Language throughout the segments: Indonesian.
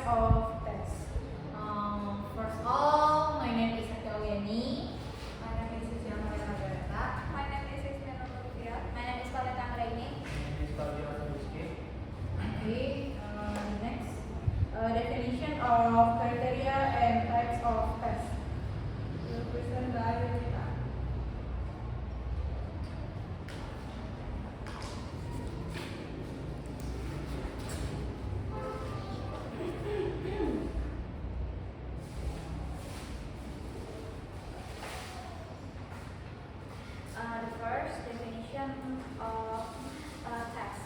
of tests. First of all, my name is Akeliani. My name is Susiana Margareta. My name is Ismena Nurfia. My name is Valeta Anggraini. Okay, next. Definition of criteria and types of tests. Present by Rita. The first definition of a test.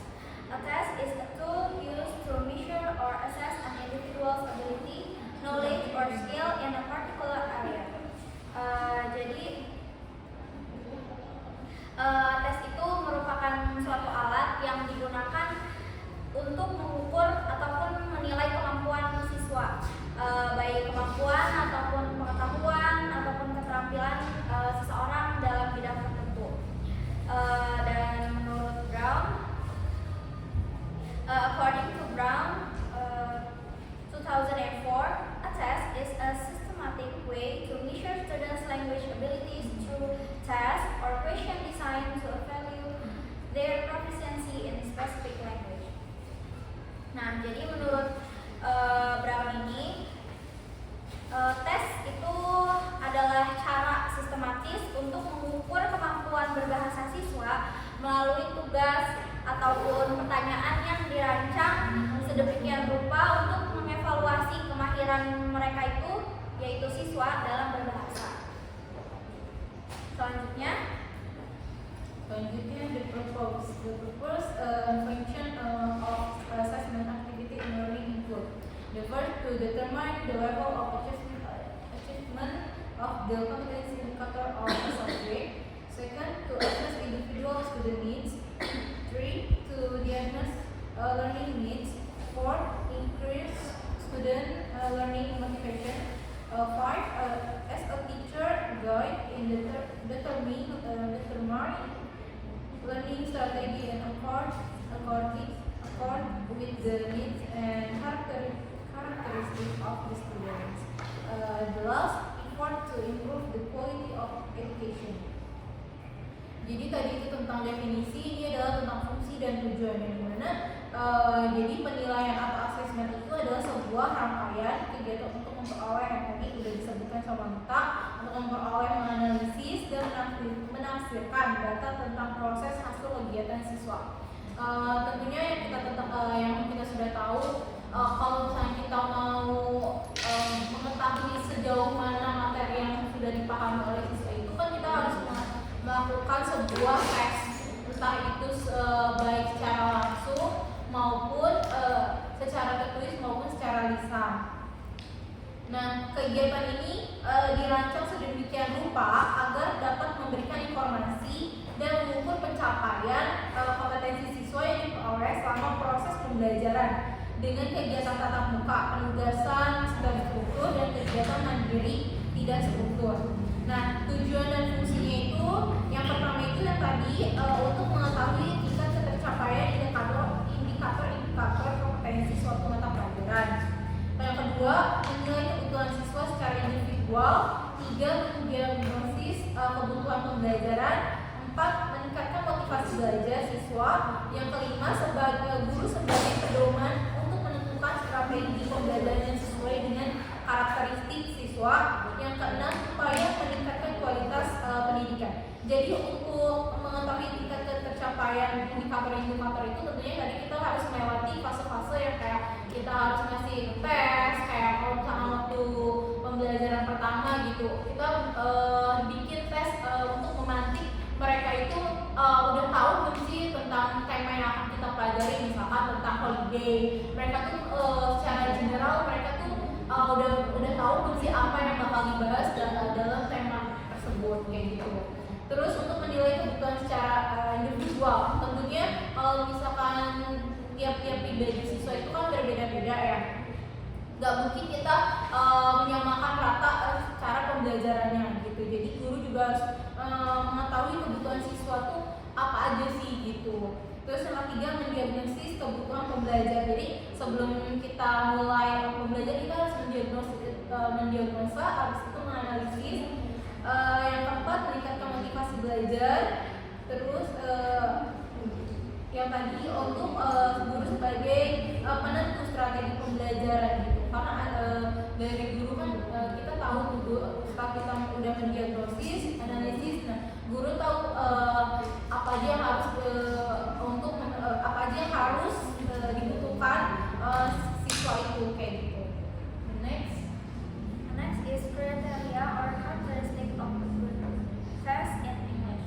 A test is a tool used to measure or assess an individual's ability, knowledge, or skill in a particular area. Jadi, tes itu merupakan suatu alat yang digunakan untuk mengukur ataupun menilai kemampuan siswa, baik kemampuan ataupun pengetahuan ataupun keterampilan seseorang dalam bidang tertentu. Dan menurut Brown, according to Brown, 2004, a test is a systematic way to measure students' language abilities through tests or question designed to evaluate their proficiency in specific language. Nah, jadi menurut Brown ini, tes itu adalah cara sistematis untuk mengukur kemampuan berbahasa siswa melalui tugas ataupun pertanyaan yang dirancang sedemikian rupa untuk mengevaluasi kemahiran mereka itu, yaitu siswa dalam berbahasa. Selanjutnya, the purpose function of assessment activity in learning include the first to determine the level of achievement of the competency indicator of the subject. Second, to assess individual student needs. Three, to diagnose learning needs. Four, increase student learning motivation. Five, as a teacher guide in determine learning strategy and accord with the needs and characteristics of the students. The last, effort to improve the quality of education. Jadi tadi itu tentang definisi, ini adalah tentang fungsi dan tujuan yang dimana jadi penilaian atau asesmen itu adalah sebuah rangkaian kegiatan untuk memperoleh yang tadi sudah disebutkan sama Nita, untuk memperoleh, menganalisis dan menafsirkan data tentang proses hasil kegiatan siswa. Tentunya yang kita sudah tahu, kalau misalnya kita mau mengetahui sejauh mana materi yang sudah dipahami oleh siswa itu, kan kita harus melakukan sebuah tes, entah itu baik secara langsung maupun secara tertulis maupun secara lisan. Nah, kegiatan ini dirancang sedemikian rupa agar dapat memberikan informasi dan mengukur pencapaian kompetensi siswa yang diperoleh selama proses pembelajaran dengan kegiatan tatap muka, penugasan terstruktur dan kegiatan mandiri tidak struktur. Nah, tujuan dan fungsinya itu, yang pertama itu yang tadi untuk mengetahui tingkat ketercapaian indikator kompetensi suatu mata pelajaran. Yang kedua, menilai kebutuhan siswa secara individual. Tiga, mendiagnosis kebutuhan pembelajaran. Empat, meningkatkan motivasi belajar siswa. Yang kelima, guru sebagai pedoman untuk menentukan strategi pembelajaran yang sesuai dengan karakteristik siswa. Yang keenam, upaya meningkatkan kualitas pendidikan. Jadi untuk mengetahui tingkat ketercapaian indikator-indikator itu, tentunya tadi kita harus melewati fase-fase yang kayak kita harus ngasih tes, kayak kalau misalnya waktu pembelajaran pertama gitu, kita bikin tes untuk memantik mereka itu udah tahu belum sih tentang tema yang akan kita pelajari, misalkan tentang holiday. Mereka tuh secara general mereka tuh udah tahu belum sih apa yang bakal dibahas dalam tema tersebut kayak gitu. Terus untuk menilai kebutuhan secara individual, tentunya kalau misalkan tiap-tiap pribadi siswa itu kan berbeda-beda ya. Gak mungkin kita menyamakan rata cara pembelajarannya gitu. Jadi guru juga harus mengetahui kebutuhan siswa tuh apa aja sih gitu. Terus yang ketiga, mendiagnosis kebutuhan pembelajar. Jadi sebelum kita mulai pembelajar kita harus mendiagnosa, habis itu menganalisis. Yang keempat, meningkatkan motivasi belajar. Terus yang tadi untuk guru sebagai penentu strategi pembelajaran gitu. Karena dari guru kan kita tahu setelah kita udah mendiagnosis, analisis, nah guru tahu apa aja yang harus apa aja yang harus dibutuhkan siswa itu kayak gitu. Next is criteria or characteristic of a good test in English.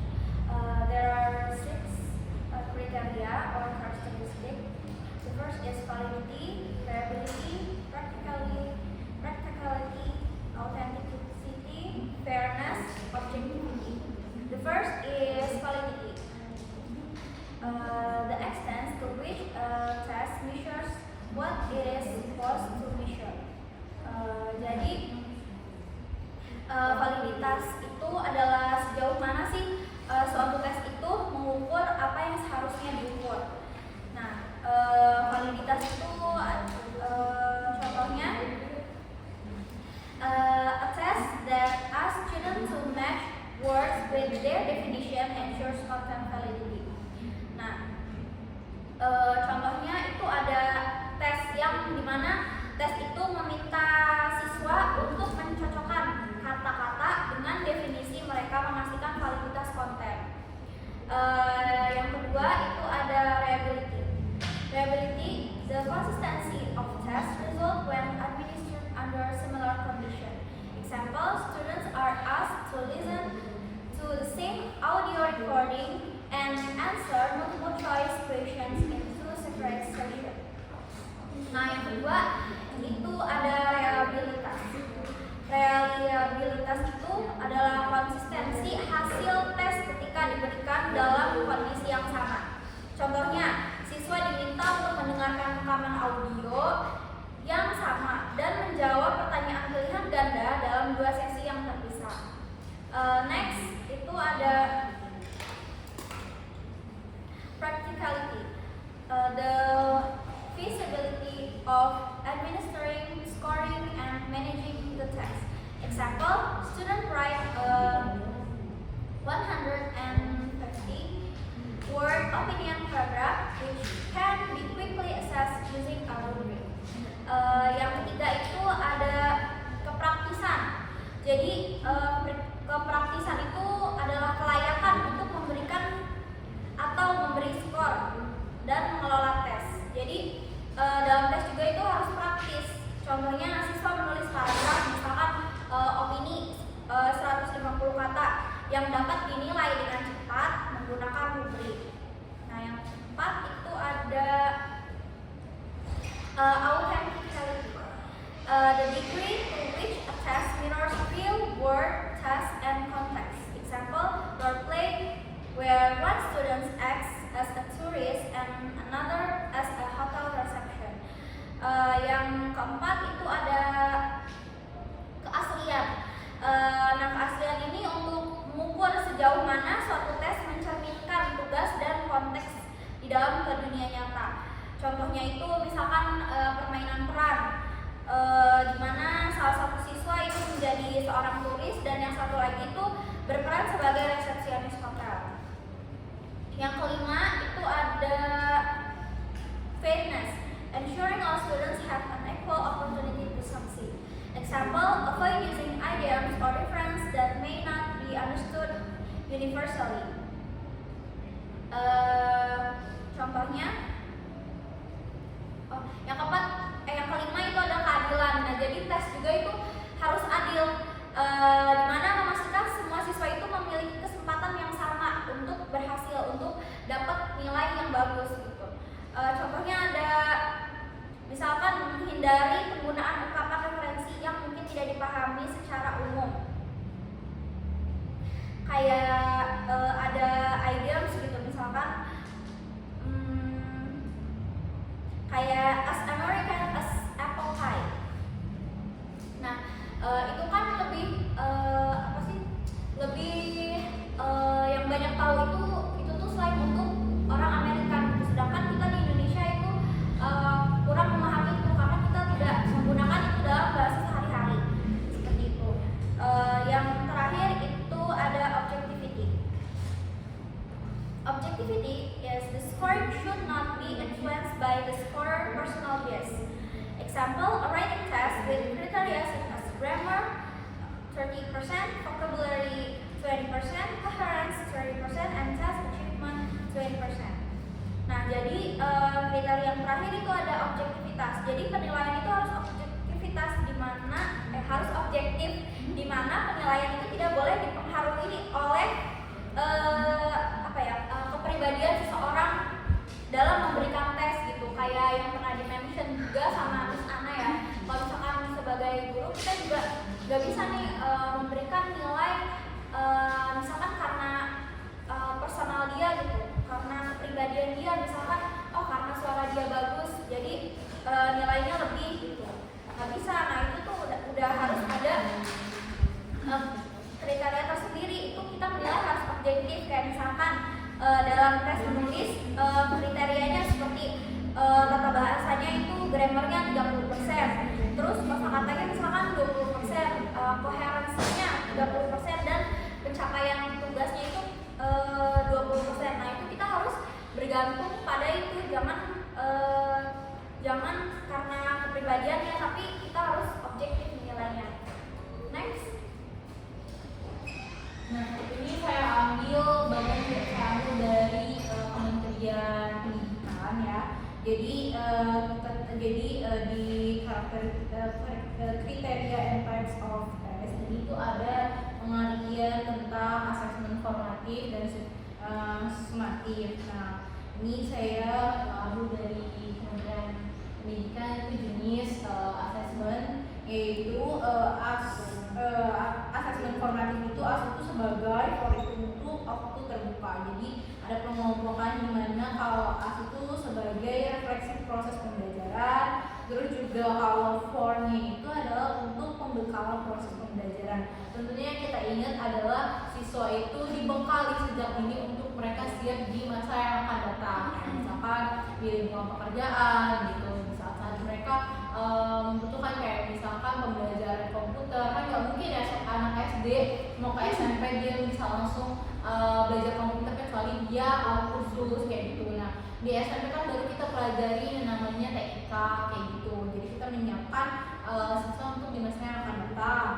There are 6 criteria or characteristics. The first is validity, reliability, practicality, authenticity, fairness, objectivity. The first is validity. The extent to which a test measures what it is supposed to measure. Jadi validitas itu adalah sejauh mana sih suatu tes itu mengukur apa yang seharusnya diukur. Nah, validitas itu contohnya a test that asks students to match words with their definition ensures content validity. Nah, contohnya itu ada tes yang dimana tes itu meminta siswa untuk mencocokkan kata-kata dengan definisi mereka memastikan validitas konten. Yang kedua itu ada reliability. Reliability, the consistency of test result when administered under similar condition. Example, students are asked to listen to the same audio recording and answer multiple choice questions in 2 separate sessions. Nah, yang kedua itu ada reliabilitas. Reliabilitas itu adalah konsistensi hasil tes ketika diberikan dalam kondisi yang sama. Contohnya, siswa diminta untuk mendengarkan rekaman audio yang sama dan menjawab pertanyaan pilihan ganda dalam 2 sesi yang terpisah. Next, itu ada practicality. The feasibility of administering, scoring, and managing the test. Example, student write a 150-word opinion paragraph which can be quickly assessed using a rubric. Yang ketiga itu ada kepraktisan. Jadi kepraktisan itu adalah kelayakan untuk memberikan atau memberi skor dan mengelola tes. Jadi dalam tes juga itu harus praktis. Contohnya siswa menulis paragraf misalkan opini 150 kata yang dapat dinilai dengan cepat menggunakan rubrik. Nah, yang keempat itu ada authenticity. The degree to which a test mirrors real world test and context. Example, role play where one student acts as a tourist and another as a hotel reception. Yang keempat itu ada keaslian. Nah, keaslian ini untuk mengukur sejauh mana suatu tes mencerminkan tugas dan konteks di dalam ke dunia nyata. Contohnya itu misalkan permainan peran, di mana salah satu siswa itu menjadi seorang turis dan yang satu lagi itu berperan sebagai resepsionis hotel. Yang kelima itu ada fairness, ensuring all students have an equal opportunity to succeed. Example, avoid using idioms or reference that may not be understood universally. Contohnya, yang kelima itu ada keadilan. Nah, jadi tes juga itu harus adil, di mana memastikan semua siswa itu memiliki kesempatan yang sama untuk berhasil, untuk dapat nilai yang bagus gitu. Contohnya ada misalkan menghindari penggunaan ungkapan referensi yang mungkin tidak dipahami secara umum. Kayak ada idioms gitu misalkan kayak as American as apple pie. Nah, itu kan lebih lebih yang banyak tahu itu tuh selain untuk orang American Example, a writing test with criteria such as grammar 30%, vocabulary 20%, coherence 20%, and test achievement 20%. Nah, jadi kriteria yang terakhir itu ada objektivitas. Jadi penilaian itu harus objektivitas harus objektif, di mana penilaian itu tidak boleh dipengaruhi oleh kepribadian seseorang dalam memberikan tes gitu. Kayak yang pernah di-mention juga sama Miss Ana ya. Kalau misalkan sebagai guru kita juga nggak bisa nih memberikan nilai misalkan karena personal dia gitu, karena kepribadian dia, misalkan karena suara dia bagus jadi nilainya lebih gitu, nggak bisa. Nah itu tuh udah harus ada kriteria tersendiri. Itu kita menilai harus objektif. Kayak misalkan dalam tes menulis kriterianya seperti tata bahasanya itu grammarnya 30%, terus kosakatanya misalkan 20%, coherensinya 30%, dan pencapaian tugasnya itu 20%. Nah itu kita harus bergantung pada itu, jangan karena kepribadiannya, tapi kita harus objektif nilainya. Next. Nah ini saya ambil dari Kementerian Pendidikan ya. Jadi di kriteria and types of test ini tuh ada pengertian tentang asesmen formatif dan sumatif. Nah ini saya ambil dari Kementerian Pendidikan, itu jenis asesmen, yaitu asesmen formatif itu itu sebagai kurikulum waktu terbuka. Jadi ada pengelompokan di mana kalau AS itu sebagai refleksi proses pembelajaran, terus juga kalau formnya itu adalah untuk pembekalan proses pembelajaran. Tentunya yang kita ingat adalah siswa itu dibekali sejak dini untuk mereka siap di masa yang akan datang. Misalkan di lingkungan pekerjaan gitu, misalkan mereka membutuhkan kayak misalkan pembelajaran komputer, kan nggak mungkin ya anak SD mau ke SMP dia bisa langsung belajar komputer kecuali dia kursus kayak gitu. Nah di SMP kan baru kita pelajari yang namanya TIK kayak gitu. Jadi kita menyiapkan siswa untuk di masa yang akan datang.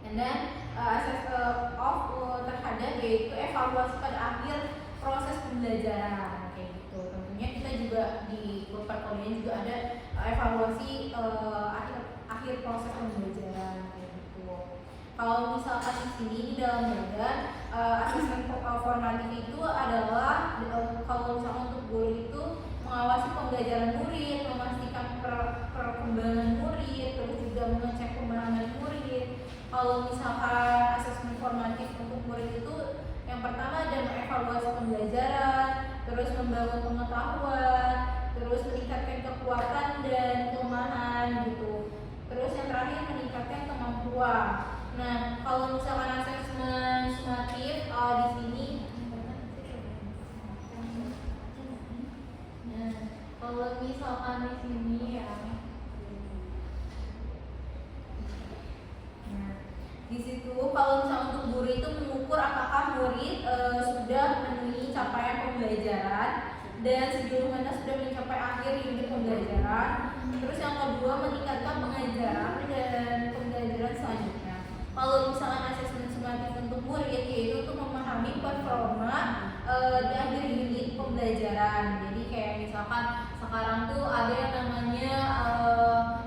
And then terhadap yaitu evaluasi pada akhir proses pembelajaran kayak gitu. Tentunya kita juga di perkuliahan juga ada evaluasi akhir proses pembelajaran kayak gitu. Kalau misalkan di sini di dalam badan asesmen formatif itu adalah kalau misalkan untuk guru itu mengawasi pembelajaran murid, memastikan perkembangan murid, terus juga mengecek pemahaman murid. Kalau misalkan asesmen formatif untuk murid itu yang pertama ada mengevaluasi pembelajaran, terus membangun pengetahuan, terus meningkatkan kekuatan dan kelemahan gitu. Terus yang terakhir meningkatkan kemampuan. Nah, kalau misalkan asesmen sumatif di sini, nah, kalau misalkan di sini ya, nah, di situ kalau misalkan untuk guru itu mengukur apakah murid sudah memenuhi capaian pembelajaran dan sejauh mana sudah mencapai akhir unit pembelajaran. Terus yang kedua meningkatkan pengajaran dan pembelajaran selanjutnya. Kalau misalkan asesmen sumatif untuk murid yaitu untuk memahami performa di akhir unit pembelajaran. Jadi kayak misalkan sekarang tuh ada yang namanya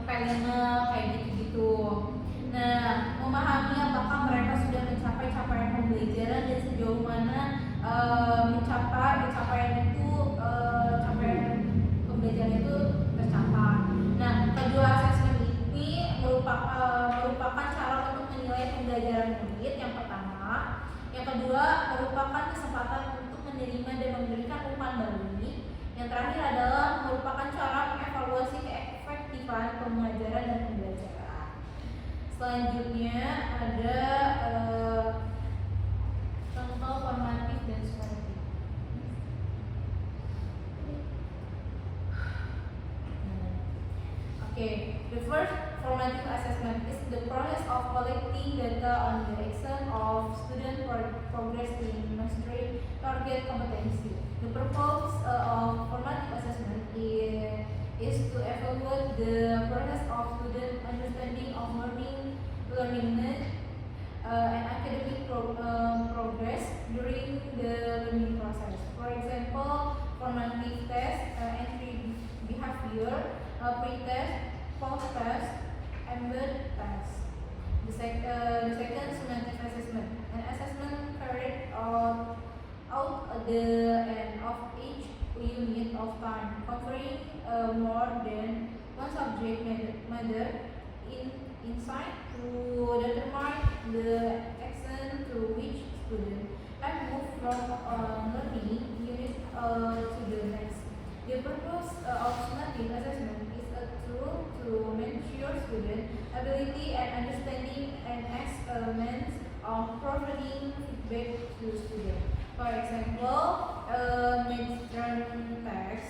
P5 kayak gitu-gitu. Nah, memahami apakah mereka sudah mencapai capaian pembelajaran dan sejauh mana capaian pembelajaran itu tercapai. Nah, kedua asesmen ini merupakan cara untuk menilai pembelajaran murid yang pertama. Yang kedua merupakan kesempatan untuk menerima dan memberikan umpan balik. Yang terakhir adalah merupakan cara mengevaluasi keefektifan pengajaran dan pembelajaran. Selanjutnya ada contoh formatif dan sumatif. Okay, the first formative assessment is the process of collecting data on the extent of student progress in mastering target competency. The purpose of formative assessment is is to evaluate the process of student understanding of learning and academic progress during the learning process. For example, formative test, entry behavior, pre-test, post-test, embed test. The second, summative assessment. An assessment carried out at the end of each unit of time, covering more than one subject matter insight to determine the extent to which students have moved from learning unit to the next. The purpose of summative assessment is a tool to measure student ability and understanding and experiments of providing feedback to students. For example, midterm test,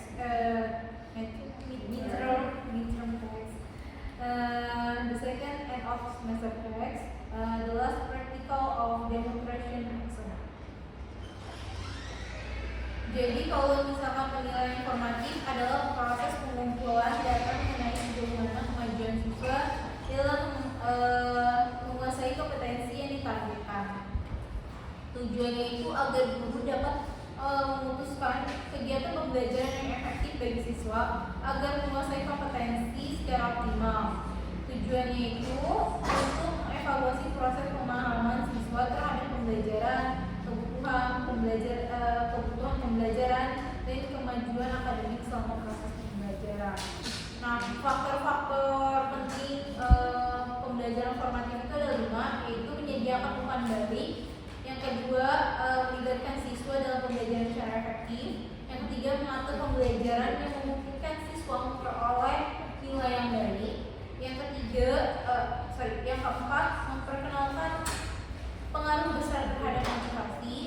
midterm test. The second end of semester test, the last practical of demonstration exam. Jadi kalau misalkan penilaian formatif adalah proses pengumpulan data mengenai sejauh mana kemajuan siswa dalam menguasai kompetensi yang ditargetkan. Tujuannya itu agar guru dapat memutuskan kegiatan pembelajaran yang efektif bagi siswa agar menguasai kompetensi secara optimal. Tujuannya itu untuk mengevaluasi proses pemahaman siswa terhadap pembelajaran, kebutuhan pembelajaran dan kemajuan akademik selama proses pembelajaran. Nah, faktor-faktor penting pembelajaran formatif itu ada 5, yaitu menyediakan umpan balik. Yang kedua, melibatkan siswa dalam pembelajaran secara efektif. Yang ketiga, mengatur pembelajaran yang memungkinkan siswa memperoleh nilai yang baik. Yang keempat, memperkenalkan pengaruh besar terhadap motivasi.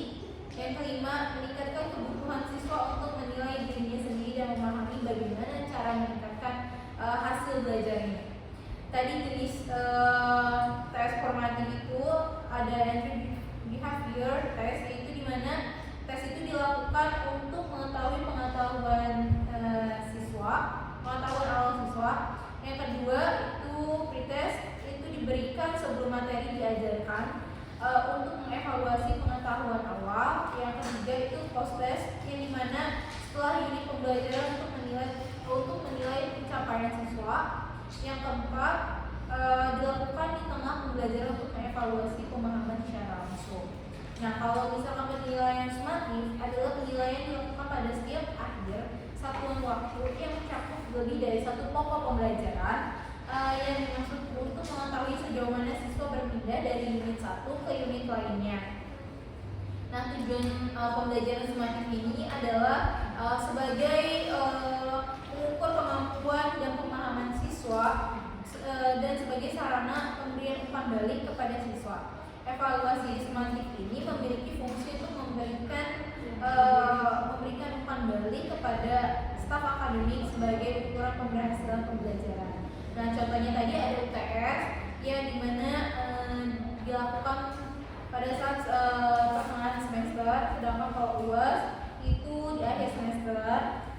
Yang kelima, meningkatkan kebutuhan siswa untuk menilai dirinya sendiri dan memahami bagaimana cara meningkatkan hasil belajarnya. Tadi jenis tes formatif itu ada entry behavior test, yaitu di mana tes itu dilakukan untuk mengetahui pengetahuan awal siswa. Yang kedua itu pretest, itu diberikan sebelum materi diajarkan untuk mengevaluasi pengetahuan awal. Yang ketiga itu post test, yang dimana setelah unit pembelajaran untuk menilai pencapaian siswa. Yang keempat dilakukan di tengah pembelajaran untuk mengevaluasi pemahaman secara langsung. Nah, kalau misalkan penilaian sumatif adalah penilaian dilakukan pada setiap akhir satuan waktu yang mencakup lebih dari satu pokok pembelajaran yang dimaksud untuk mengetahui sejauh mana siswa berpindah dari unit satu ke unit lainnya. Nah, tujuan pembelajaran sumatif ini adalah sebagai mengukur kemampuan dan pemahaman siswa dan sebagai sarana pemberian umpan balik kepada siswa. Evaluasi sumatif ini memiliki fungsi untuk memberikan umpan balik kepada staf akademik sebagai ukuran keberhasilan pembelajaran. Nah, contohnya tadi ada UTS yang dimana dilakukan pada saat pertengahan semester, sedangkan kalau UAS itu di akhir semester.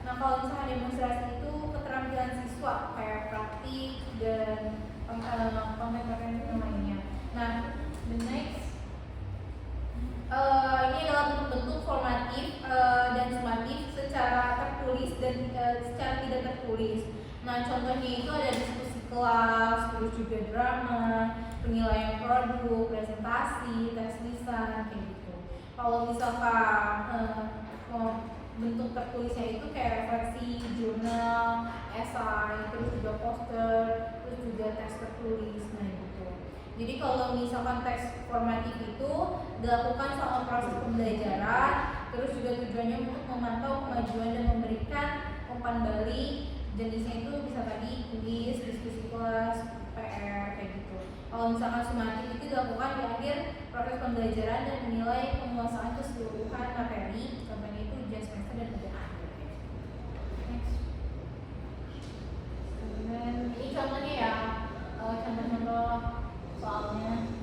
Nah, kalau misalnya demonstrasi itu keterampilan siswa kayak praktik dan konten-konten yang lainnya. Nah, the next ini adalah bentuk-bentuk formatif dan sumatif secara tertulis dan secara tidak tertulis. Nah, contohnya itu ada diskusi kelas, terus juga drama, penilaian produk, presentasi, tes lisan, kayak gitu. Kalau misalkan bentuk tertulisnya itu kayak refleksi, jurnal, esai, terus juga poster, terus juga tes tertulis, nah gitu. Jadi kalau misalkan tes formatif itu dilakukan selama proses pembelajaran, terus juga tujuannya untuk memantau kemajuan dan memberikan umpan balik. Jenisnya itu bisa tadi kuis, diskusi kelas, PR, kayak gitu. Kalau misalkan sumatif itu dilakukan di akhir proses pembelajaran dan menilai penguasaan keseluruhan materi. Contohnya itu ujian semester dan ujian akhir. Next. Dan ini contohnya ya, contoh-contoh soalnya.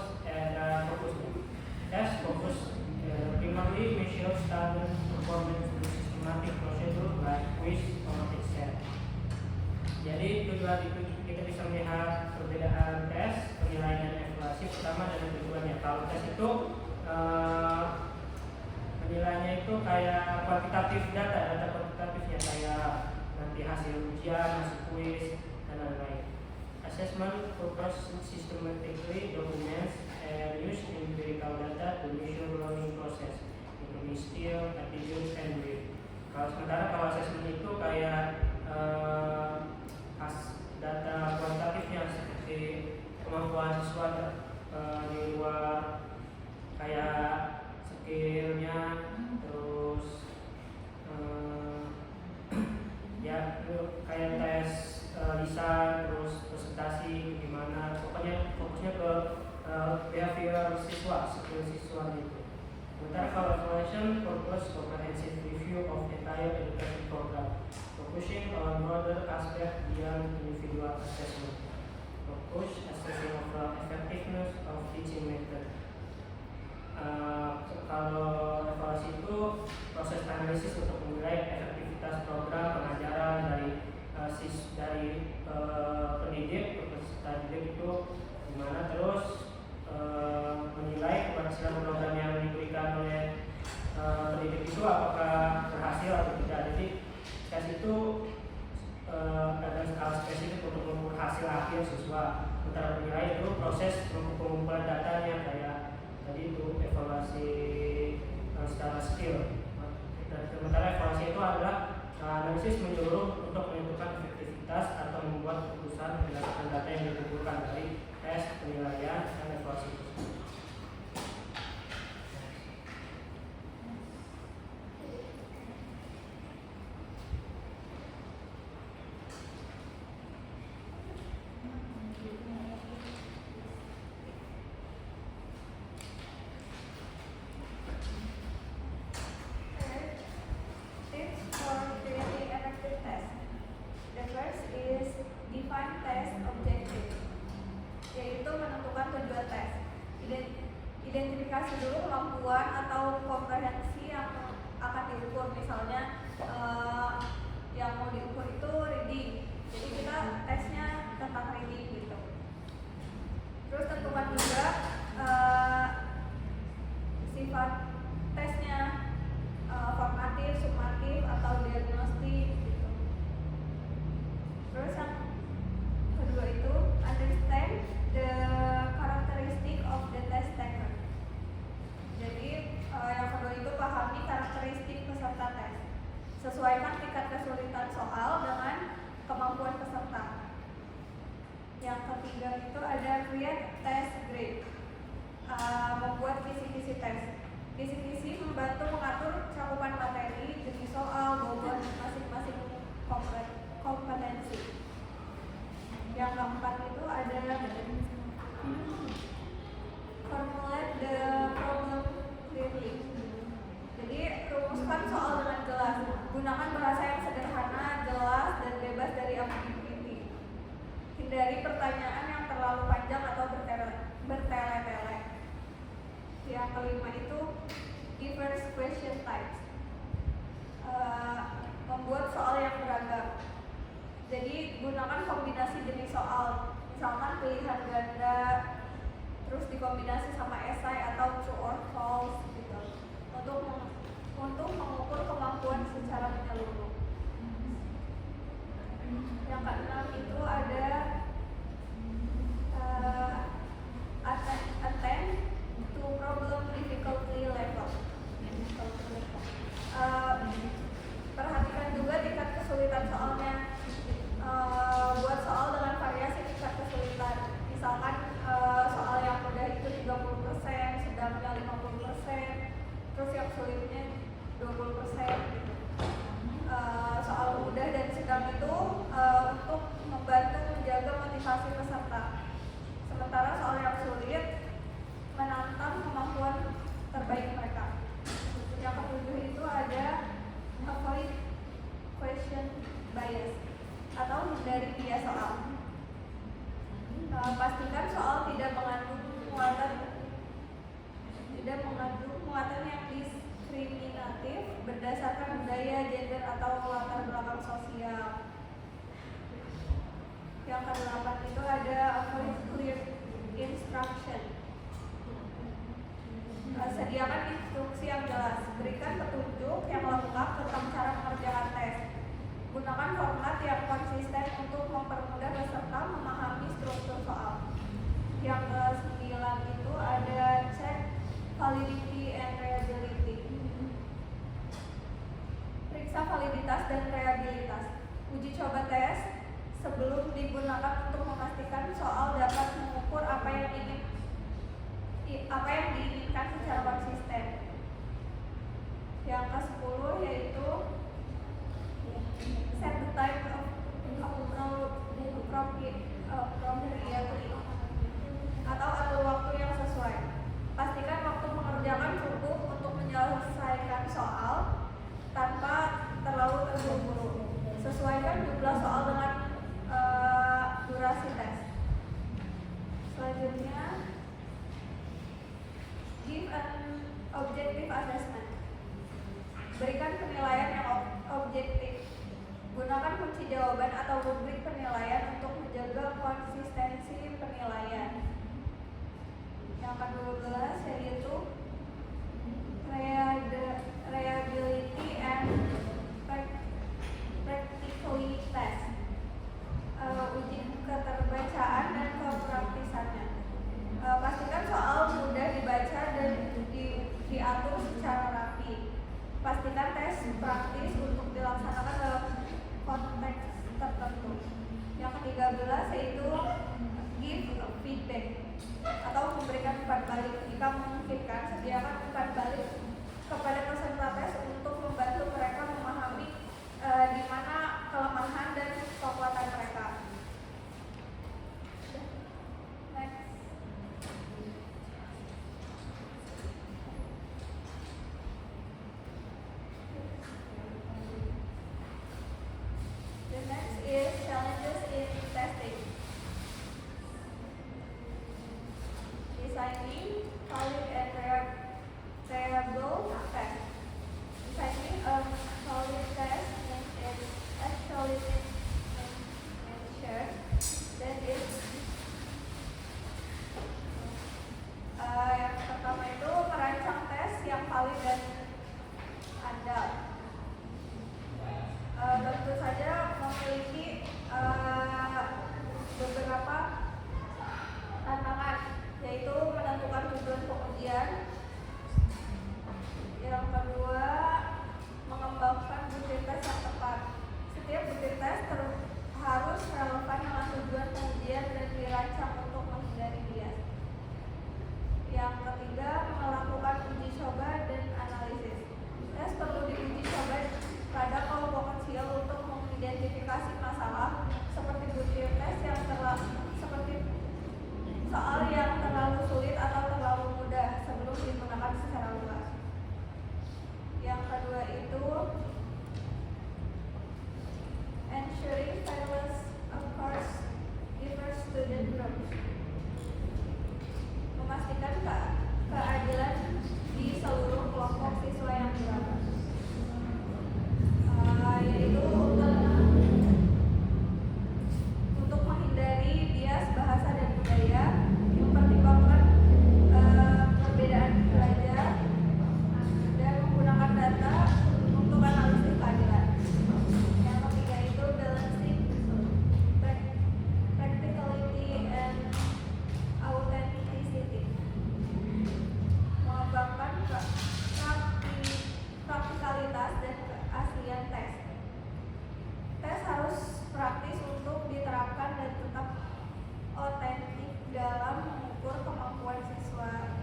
purpose and focus test focus primarily measure student performance through systematic procedure like quiz or exam. Jadi tujuan itu kita bisa melihat perbedaan tes, penilaian dan evaluasi pertama dari tujuannya. Kalau tes itu penilaiannya itu kayak kuantitatif data kuantitatifnya kayak nanti hasil ujian, hasil kuis dan lain-lain. Assessment purpose systematically documents and use empirical data to measure learning process, including skill, attitude, and belief. Sementara kalau assessment itu kayak data kuantitatifnya seperti kemampuan siswa di luar kayak skillnya, terus ya kayak tes lisan, terus presentasi gimana, pokoknya fokusnya ke behavior siswa, skill siswa gitu. Sementara kalau evaluation purpose comprehensive review of entire education program, focusing on broader aspect beyond individual assessment. Focus assessing overall effectiveness of teaching method. Kalau evaluasi itu proses analisis untuk menilai efektivitas program pengajaran dari pendidik ke peserta didik itu gimana, terus menilai keberhasilan program yang diberikan oleh pendidik itu apakah berhasil atau tidak. Jadi tes itu ada skala spesifik untuk mengukur hasil akhir siswa. Sementara penilaian itu proses pengumpulan datanya kayak tadi itu evaluasi secara skill. Dan sementara evaluasi itu adalah analisis menyeluruh untuk menentukan efektivitas atau membuat keputusan berdasarkan data yang dikumpulkan dari tes, penilaian, dan evaluasi tersebut. Tips for creating effective test. The first is define test objective, yaitu menentukan tujuan tes. Identifikasi dulu kemampuan atau komprehensi yang akan diukur. Misalnya yang mau diukur itu reading, jadi kita tesnya tentang reading gitu. Terus tentukan juga sifat tesnya, formatif, sumatif, atau diagnostik gitu. Terus yang kedua itu understand the characteristic of the test taker. Jadi yang kedua itu pahami karakteristik peserta tes. Sesuaikan tingkat kesulitan soal dengan kemampuan peserta. Yang ketiga itu ada create test grade, membuat kisi-kisi tes. Kisi-kisi membantu mengatur cakupan materi, jenis soal, bobot masing-masing kompetensi. Yang keempat itu ada formulate the problem clearly. Jadi rumuskan soal dengan jelas. Gunakan bahasa yang sederhana, jelas, dan bebas dari ambiguity. Hindari pertanyaan yang terlalu panjang atau bertele-tele. Yang kelima itu diverse question types, membuat soal yang beragam. Jadi gunakan kombinasi jenis soal, misalkan pilihan ganda, terus dikombinasi sama esai atau true or false gitu, untuk mengukur kemampuan secara menyeluruh. Yang keenam itu ada attend to problem difficulty level. Perhatikan juga tingkat kesulitan soalnya. Buat soal dengan variasi tingkat kesulitan. Misalkan soal yang mudah itu 30%, sedangnya 50%, terus yang sulitnya 20% gitu. Soal mudah dan sedang itu untuk membantu menjaga motivasi peserta. Sementara apa yang diinginkan secara konsisten. Yang ke-10 yaitu set the time of appropriately atau atur waktu yang sesuai. Pastikan waktu mengerjakan cukup untuk menyelesaikan soal tanpa terlalu terburu-buru. Sesuaikan jumlah soal dengan durasi tes. Selanjutnya, give an objective assessment. Berikan penilaian yang objektif. Gunakan kunci jawaban atau rubrik penilaian untuk menjaga konsistensi penilaian. Yang ke-12 yaitu reliability and practically test. Uji keterbacaan dan kepraktisannya. Pastikan soal mudah dibaca dan diatur secara rapi. Pastikan tes praktis untuk dilaksanakan dalam konteks tertentu. Yang ke-13 yaitu give feedback atau memberikan umpan balik. Jika memungkinkan, sediakan umpan balik kepada peserta tes untuk membantu mereka memahami di mana kelemahan dan kekuatan mereka. Next. The next is challenges in testing. Designing valid and reliable test. Designing a valid test is actually ensure that it yang pertama itu merancang tes yang valid dan andal. Tentu saja memiliki beberapa tantangan, yaitu menentukan tujuan pengujian. Yang kedua, mengembangkan butir tes yang tepat. Setiap butir tes harus relevan dengan tujuan pengujian dan dirancang untuk menghindari bias. Yang ketiga, melakukan uji coba dan analisis. Tes perlu diuji coba pada kelompok kecil untuk mengidentifikasi masalah seperti butir tes yang seperti soal yang terlalu sulit atau terlalu mudah sebelum digunakan secara luas. Yang kedua itu ensuring fairness across diverse student groups. Memastikan keadilan di seluruh kelompok siswa yang beragam. Yaitu untuk menghindari bias bahasa dan budaya, mempertimbangkan perbedaan belajar dan menggunakan data untuk analisis keadilan. Yang ketiga itu balancing practicality and authenticity. Mengembangkan praktikalitas dan keaslian tes. Tes harus praktis untuk diterapkan dan tetap otentik dalam mengukur kemampuan siswa.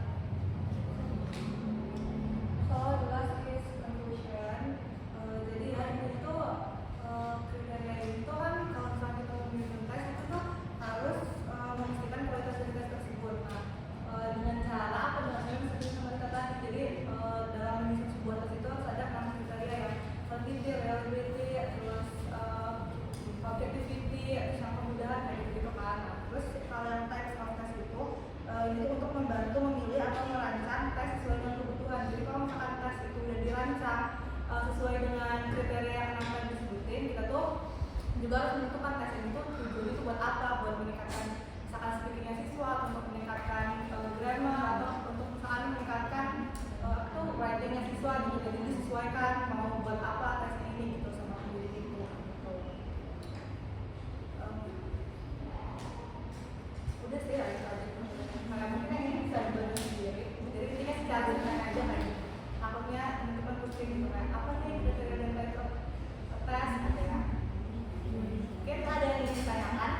So the last is conclusion. Jadi itu kriteria itu kan kalau misalnya kita memilih tes itu tuh harus memastikan kualitas dari tes tersebut. Nah, dengan cara apa dengan seperti sama kita tadi. Jadi dalam menyusun sebuah tes itu harus ada 6 kriteria ya. Validity, reliability, terus objectivity, yang kemudahan kayak gitu kan. Nah, terus kalau yang types of test itu ini untuk membantu memilih atau merancang tes sesuai dengan kebutuhan. Jadi kalau misalkan tes itu udah dirancang sesuai dengan kriteria yang akan disebutin, kita tuh juga harus menentukan tes ini tuh tujuannya itu buat apa, buat meningkatkan misalkan speakingnya siswa, untuk meningkatkan grammar, atau untuk misalkan meningkatkan tuh writingnya siswa gitu. Jadi disesuaikan mau buat apa tes ini gitu sama pendidik itu. Gitu. Udah sih itu aja. Makanya mungkin yang ini bisa dibantu sendiri. Jadi intinya secara ringan aja kan. Takutnya teman-teman pusing gitu kan. Apa nih kriteria dan methode tes gitu ya. Mungkin ada yang ingin ditanyakan.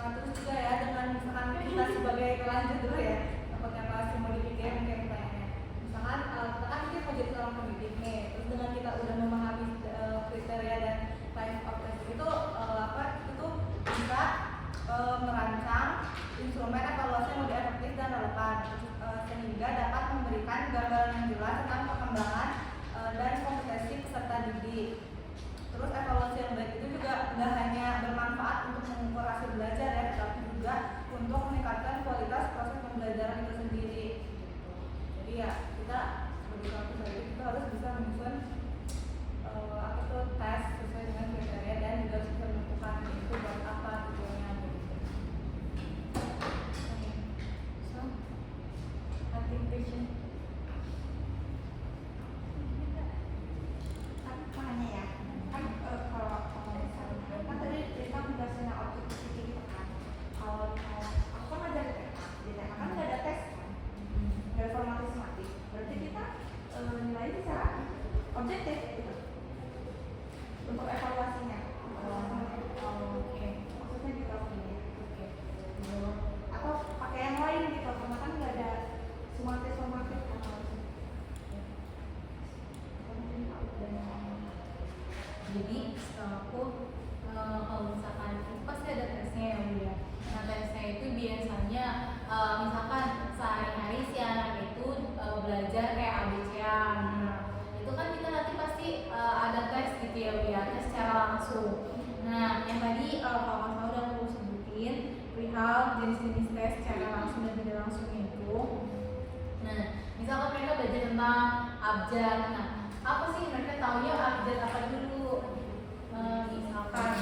Terus juga ya dengan misalkan kita sebagai lanjut dulu ya, takutnya pasti mau dipikir mungkin pertanyaannya. Misalkan kita kan mungkin mau jadi seorang pendidik nih, terus dengan kita udah memahami kriteria dan type of test itu itu bisa merancang instrumen evaluasi yang lebih efektif dan relevan, sehingga dapat memberikan gambaran yang jelas tentang perkembangan dan kompetensi peserta didik. Terus evaluasi yang baik itu juga nggak hanya bermanfaat untuk mengukur hasil belajar ya, tetapi juga untuk meningkatkan kualitas proses pembelajaran itu sendiri. Jadi ya kita sebagai pelaku pendidik kita harus bisa menyusun tes sesuai dengan kriteria dan juga bisa menentukan itu buat apa tujuannya begitu. So, I think patient. Makanya ya, kan kalau misalnya kan tadi kita penjelasannya objektivitas gitu kan. Kalau aku kan ngajar TK, di TK kan nggak ada tes kan, nggak ada format sistematik. Berarti kita nilai secara objektif gitu untuk evaluasinya. Oke. Maksudnya gitu ya. Oke. Atau pakai yang lain gitu, karena kan nggak ada sumatif kan harusnya. Jadi aku kalau misalkan itu pasti ada tesnya ya Bu ya. Nah tesnya itu biasanya misalkan sehari-hari si anak itu belajar kayak ABC-an. Nah, itu kan kita nanti pasti ada tes gitu ya Bu ya, tes secara langsung. Nah yang tadi kalau Mas Saud udah aku sebutin perihal jenis-jenis tes secara langsung dan tidak langsung itu. Nah misalkan mereka belajar tentang abjad. Nah apa sih mereka taunya abjad apa dulu? Misalkan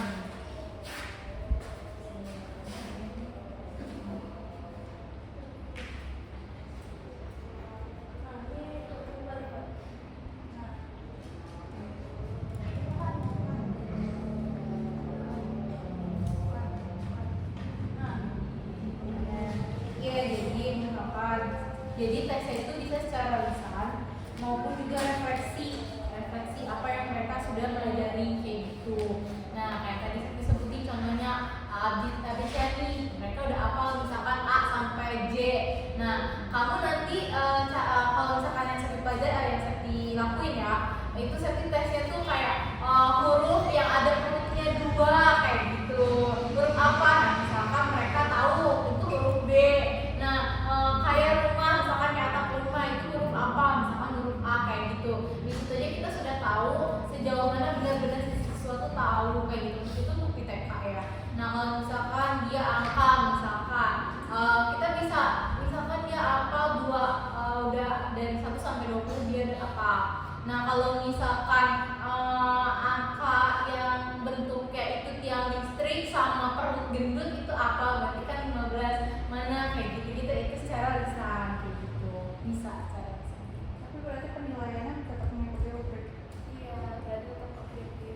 jadi tesnya itu bisa secara lisan maupun juga refleksi apa yang mereka sudah pelajari kayak gitu. Nah kayak tadi saya sebutin contohnya ABC mereka udah hafal misalkan A sampai J. Nah kamu nanti kalau misalkan yang saya pelajari yang saya lakuin ya, itu saya tesnya tuh kayak huruf yang ada perutnya 2 kayak gitu. Huruf apa? Nah misalkan mereka tahu itu huruf B. Nah kayak rumah misalkan kayak atap rumah itu huruf apa? Misalkan huruf A kayak gitu. Di situ aja kita sudah tahu sejauh mana benar-benar siswa tuh tahu kayak gitu. Itu untuk di TK ya. Nah kalau misalkan dia angka misalkan kita bisa misalkan dia hafal 2 udah dari 1 sampai 20 dia udah apa. Nah kalau misalkan angka yang bentuknya itu tiang listrik sama perut gendut itu apa? Berarti kan 15 mana kayak gitu-gitu itu secara lisan kayak gitu. Bisa secara lisan. Tapi berarti penilaiannya tetap mengikuti rubrik. Iya, berarti tetap objektif.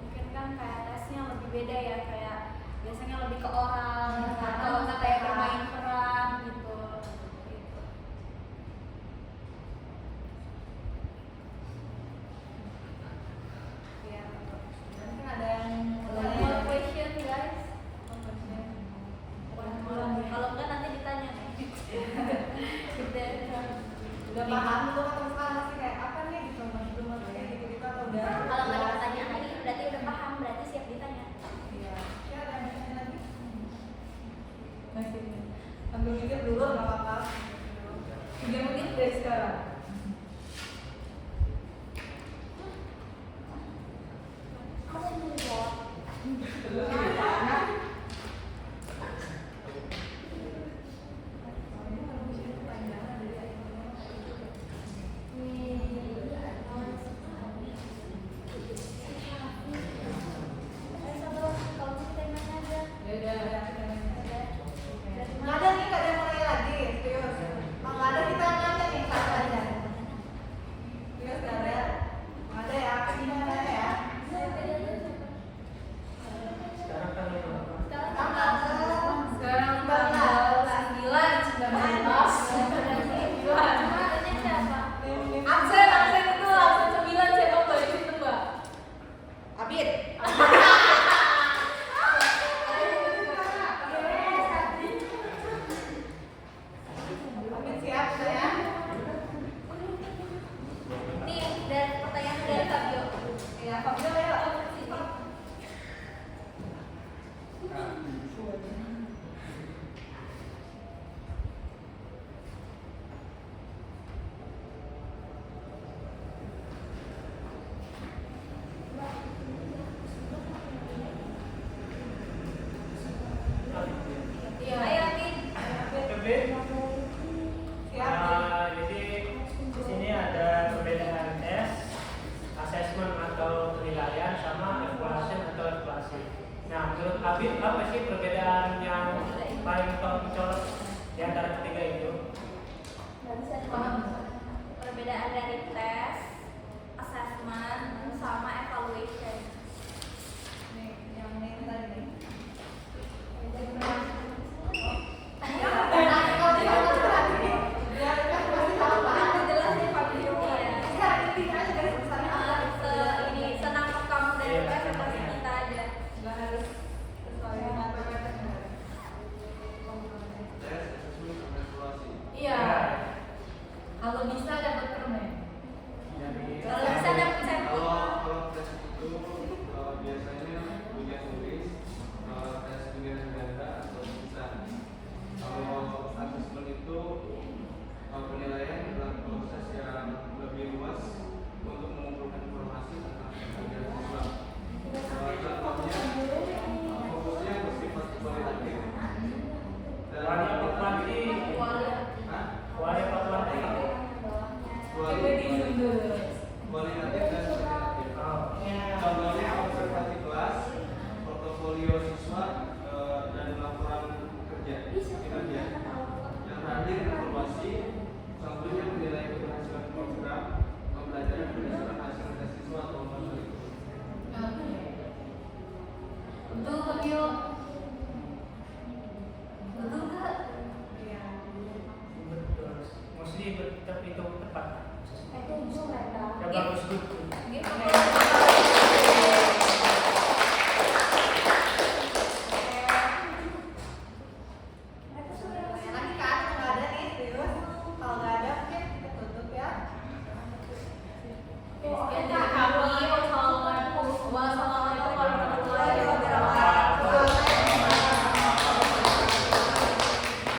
Mungkin kan kayak tesnya lebih beda ya, kayak biasanya lebih ke orang, atau nggak kayak bermain peran gitu. Ya, mungkin ada yang More question guys. Ulang ya. Kalau enggak nanti ditanya nih. Gitu. udah paham tuh atau misalkan masih kayak apa nih gitu belum kayak gitu atau udah Kalau nggak ada pertanyaan lagi berarti udah paham, berarti siap ditanya. iya ya ada yang lagi Masih. Abid, apa sih perbedaan yang paling mencolok di antara ketiga itu? Perbedaan dari tes, assessment, sama evaluation. Nih, yang ini tadi nih. Senang kamu dari presentasi kita aja. Nggak harus sesuai dengan PPT. Tes, assessment, sama evaluasi. Iya. Kalau bisa dapat permen. Jadi Kalau bisa dapat sampel. Kalau tes itu biasanya ujian tulis, tes dengan ganda atau tulisan. Kalau assessment itu penilaian adalah proses yang lebih luas untuk mengumpulkan informasi tentang kerja siswa. Contohnya, fokusnya bersifat kualitatif. Wali apa kuanti? Hah? Wali apa kuanti? Kualitatif dan kuantitatif. Oh. Contohnya observasi kelas, portofolio siswa, dan laporan kerja kinerja. Yang terakhir evaluasi, contohnya menilai keberhasilan program pembelajaran berdasarkan hasil tes siswa atau materi. Betul Kak Bio? Betul Kak? Iya. Betul. Mesti itu tepat. Itu mereka. Ya bagus good.